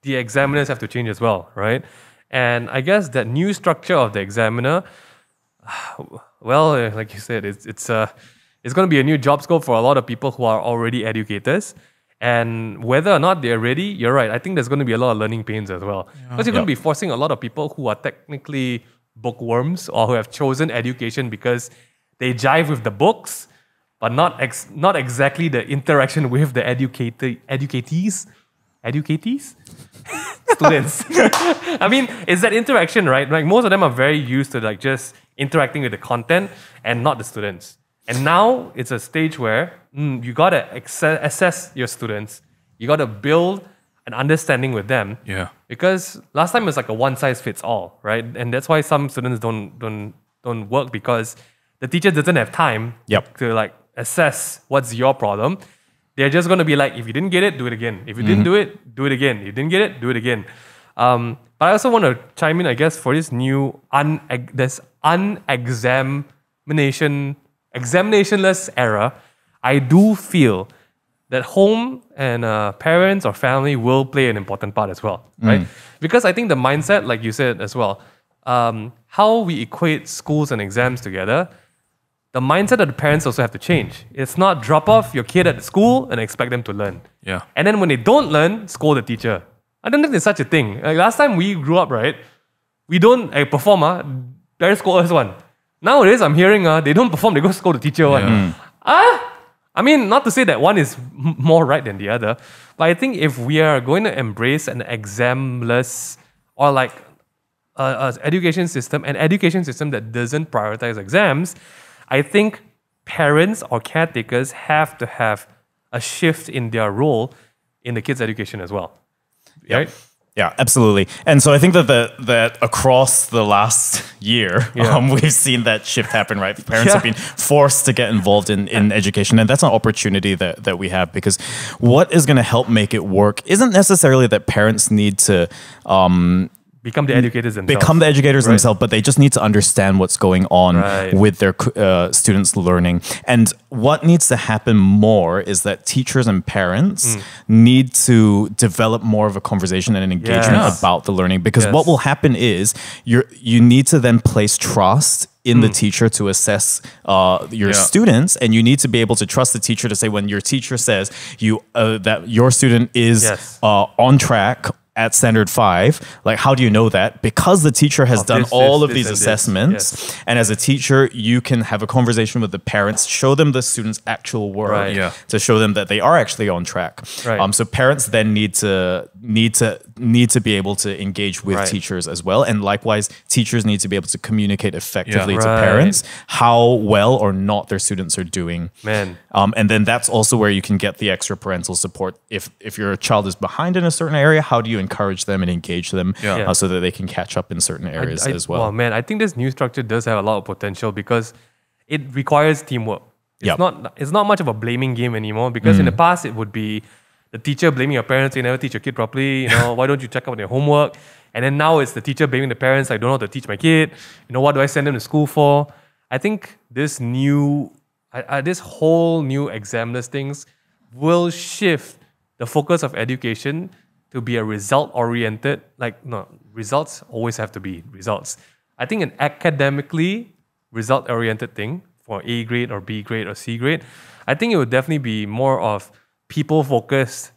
the examiners have to change as well, right? And I guess that new structure of the examiner, well, like you said, it's going to be a new job scope for a lot of people who are already educators. And whether or not they're ready, you're right. I think there's going to be a lot of learning pains as well. Because you're going to be forcing a lot of people who are technically bookworms or who have chosen education because they jive with the books, but not exactly the interaction with the educatees. Students. I mean, it's that interaction, right? Like most of them are very used to like just interacting with the content and not the students. And now it's a stage where you gotta assess your students. You gotta build an understanding with them. Yeah. Because last time it was like a one size fits all, right? And that's why some students don't work, because the teacher doesn't have time to like assess what's your problem. They're just going to be like, if you didn't get it, do it again. If you didn't do it again. If you didn't get it, do it again. But I also want to chime in, I guess, for this new examinationless era. I do feel that home and parents or family will play an important part as well, right? Because I think the mindset, like you said as well, how we equate schools and exams together, the mindset of the parents also have to change. It's not drop off your kid at the school and expect them to learn. Yeah. And then when they don't learn, scold the teacher. I don't think there's such a thing. Like last time we grew up, right? We don't perform, parents scold us one. Nowadays, I'm hearing they don't perform, they go scold the teacher one. I mean, not to say that one is more right than the other, but I think if we are going to embrace an examless or like an education system that doesn't prioritize exams, I think parents or caretakers have to have a shift in their role in the kids' education as well. Right? Yeah, absolutely. And so I think that across the last year, we've seen that shift happen, right? Parents have been forced to get involved in education. And that's an opportunity that we have, because what is going to help make it work isn't necessarily that parents need to become the educators themselves. But they just need to understand what's going on with their students' learning. And what needs to happen more is that teachers and parents need to develop more of a conversation and an engagement about the learning. Because what will happen is you need to then place trust in the teacher to assess your students, and you need to be able to trust the teacher to say, when your teacher says that your student is on track at standard 5, like, how do you know that? Because the teacher has done all of these assessments. And as a teacher, you can have a conversation with the parents, show them the student's actual work to show them that they are actually on track. So parents then need to be able to engage with teachers as well. And likewise, teachers need to be able to communicate effectively to parents how well or not their students are doing. And then that's also where you can get the extra parental support. If your child is behind in a certain area, how do you encourage them and engage them so that they can catch up in certain areas as well? Well, man, I think this new structure does have a lot of potential because it requires teamwork. It's not much of a blaming game anymore, because in the past it would be the teacher blaming your parents, you never teach your kid properly, why don't you check out their homework? And then now it's the teacher blaming the parents, I don't know how to teach my kid, what do I send them to school for? I think this whole new examless things will shift the focus of education to be a result-oriented, results always have to be results. I think an academically result-oriented thing for A grade or B grade or C grade, I think it would definitely be more of people-focused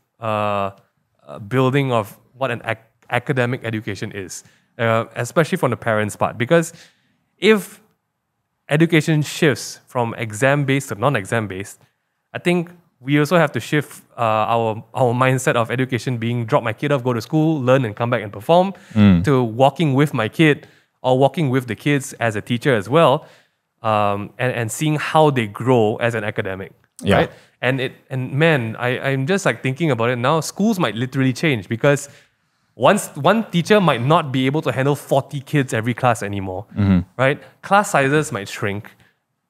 building of what an academic education is, especially from the parents' part. Because if education shifts from exam-based to non-exam-based, I think we also have to shift our mindset of education being drop my kid off, go to school, learn and come back and perform, to walking with my kid or walking with the kids as a teacher as well, and seeing how they grow as an academic, right? And man, I'm just like thinking about it now. Schools might literally change, because one teacher might not be able to handle 40 kids every class anymore, right? Class sizes might shrink.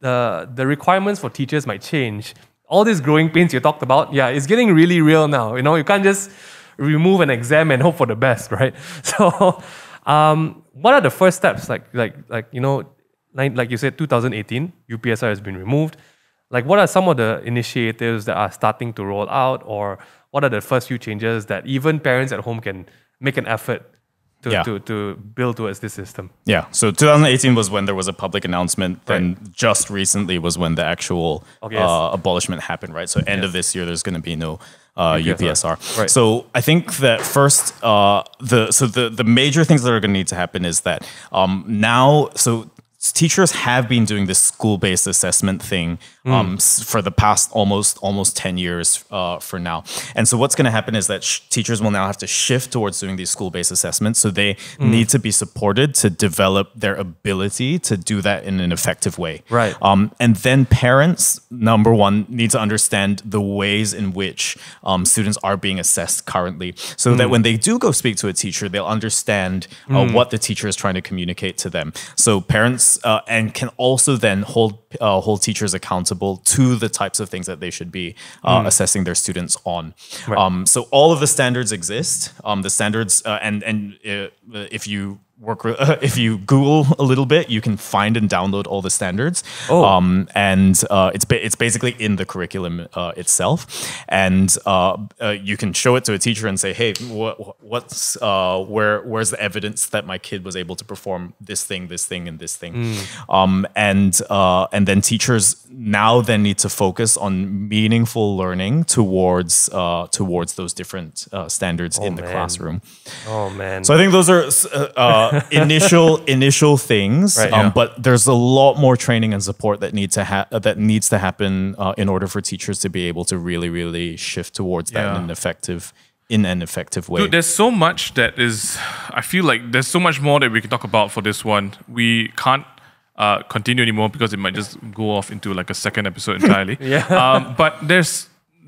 The requirements for teachers might change. All these growing pains you talked about, yeah, it's getting really real now. You know, you can't just remove an exam and hope for the best, right? So, what are the first steps? Like you said, 2018, UPSR has been removed. Like, what are some of the initiatives that are starting to roll out, or what are the first few changes that even parents at home can make an effort to build towards this system? Yeah, so 2018 was when there was a public announcement. Then just recently was when the actual abolishment happened, right? So end of this year, there's going to be no UPSR. Right. So I think that first, the major things that are going to need to happen is that teachers have been doing this school-based assessment thing for the past almost 10 years for now. And so what's going to happen is that teachers will now have to shift towards doing these school-based assessments. So they need to be supported to develop their ability to do that in an effective way. Right. And then parents, number one, need to understand the ways in which students are being assessed currently, so that when they do go speak to a teacher, they'll understand what the teacher is trying to communicate to them. So parents and can also then hold teachers accountable to the types of things that they should be assessing their students on. Right. So all of the standards exist. The standards, if you if you Google a little bit, you can find and download all the standards. It's basically in the curriculum itself, and you can show it to a teacher and say, "Hey, where's the evidence that my kid was able to perform this thing, and this thing?" And then teachers now need to focus on meaningful learning towards those different standards in the classroom. Oh man! So I think those are initial things, but there's a lot more training and support that needs to happen in order for teachers to be able to really shift towards that in an effective way. Dude, there's so much I feel like there's so much more that we can talk about for this one. We can't continue anymore because it might just go off into like a second episode entirely. But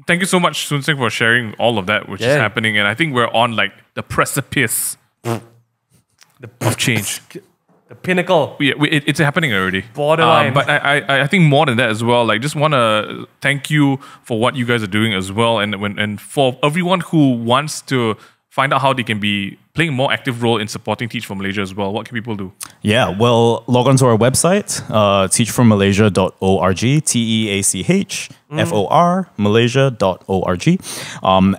thank you so much, Soon Sing, for sharing all of that, which is happening. And I think we're on like the precipice of change. The pinnacle. Yeah, it's happening already. Borderline. But I think more than that as well. Like, just want to thank you for what you guys are doing as well, and for everyone who wants to find out how they can be playing a more active role in supporting Teach for Malaysia as well. What can people do? Yeah, well, log on to our website, teachformalaysia.org, TEACHFOR, Malaysia.org.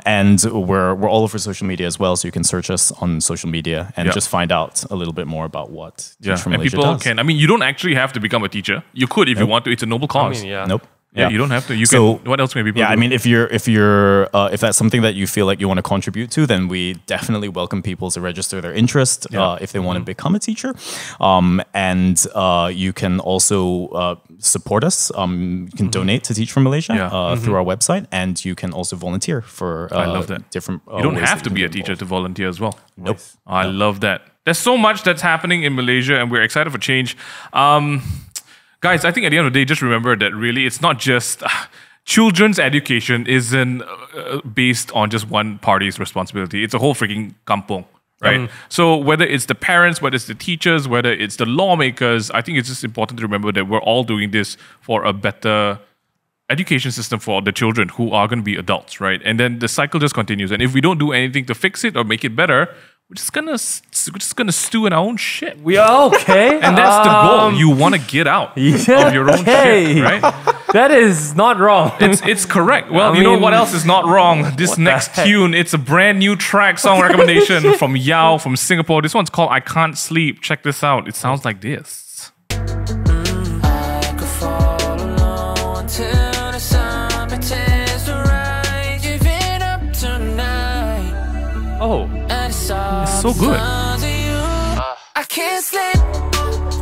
And we're all over social media as well, so you can search us on social media and just find out a little bit more about what Teach for Malaysia does. You don't actually have to become a teacher. You could if you want to. It's a noble cause. Nope. Yeah, you don't have to. You can. What else can people do? I mean, if that's something that you feel like you want to contribute to, then we definitely welcome people to register their interest if they want to become a teacher. And you can also support us. You can donate to Teach for Malaysia through our website, and you can also volunteer for I love that. different. You don't have to be a teacher to volunteer as well. Nope. I love that. There's so much that's happening in Malaysia, and we're excited for change. Guys, I think at the end of the day, just remember that really it's not just children's education isn't based on just one party's responsibility. It's a whole freaking kampong, right? So whether it's the parents, whether it's the teachers, whether it's the lawmakers, I think it's just important to remember that we're all doing this for a better education system for the children who are going to be adults, right? And then the cycle just continues. And if we don't do anything to fix it or make it better, we're just gonna stew in our own shit. We are okay. And that's the goal. You want to get out of your own shit, right? That is not wrong. It's correct. Well, you know what else is not wrong? This next tune, it's a brand new track, song recommendation from Yao from Singapore. This one's called I Can't Sleep. Check this out. It sounds like this. Oh. It's so good.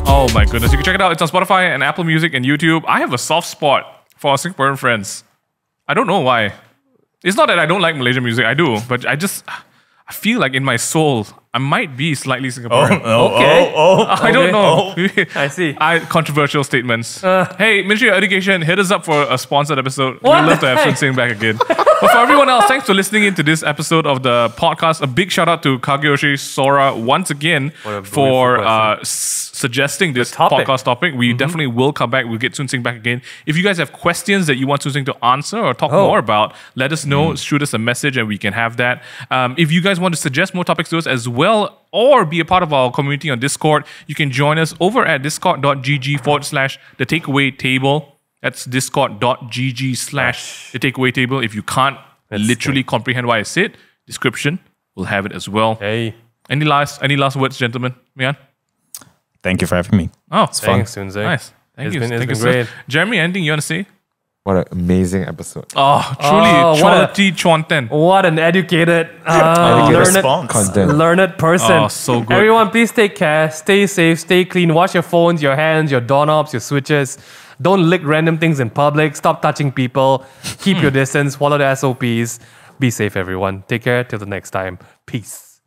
Oh my goodness. You can check it out. It's on Spotify and Apple Music and YouTube. I have a soft spot for our Singaporean friends. I don't know why. It's not that I don't like Malaysian music. I do. But I feel like in my soul, I might be slightly Singaporean. Okay. I don't know. I see. Controversial statements. Hey, Ministry of Education, hit us up for a sponsored episode. What We'd love to the have heck? Sun Sing back again. But for everyone else, thanks for listening into this episode of the podcast. A big shout out to Kageyoshi Sora once again for suggesting this podcast topic. We definitely will come back. We'll get Sun Sing back again. If you guys have questions that you want Sun Sing to answer or talk more about, let us know. Shoot us a message and we can have that. If you guys want to suggest more topics to us as well, or be a part of our community on Discord, you can join us over at discord.gg/the takeaway table. That's discord.gg/the takeaway table. If you can't literally comprehend why I said, description will have it as well. Hey. Any last words, gentlemen? Mian? Thank you for having me. Oh, It's fun. Thanks, Sun Sing. nice. Thank you. It's Thank been you, great. sir. Jeremy, anything you want to say? What an amazing episode. Oh, truly, what Chuanten. What an educated, Response. Content. learned person. Oh, so good. Everyone, please take care. Stay safe. Stay clean. Wash your phones, your hands, your doorknobs, your switches. Don't lick random things in public. Stop touching people. Keep your distance. Follow the SOPs. Be safe, everyone. Take care. Till the next time. Peace.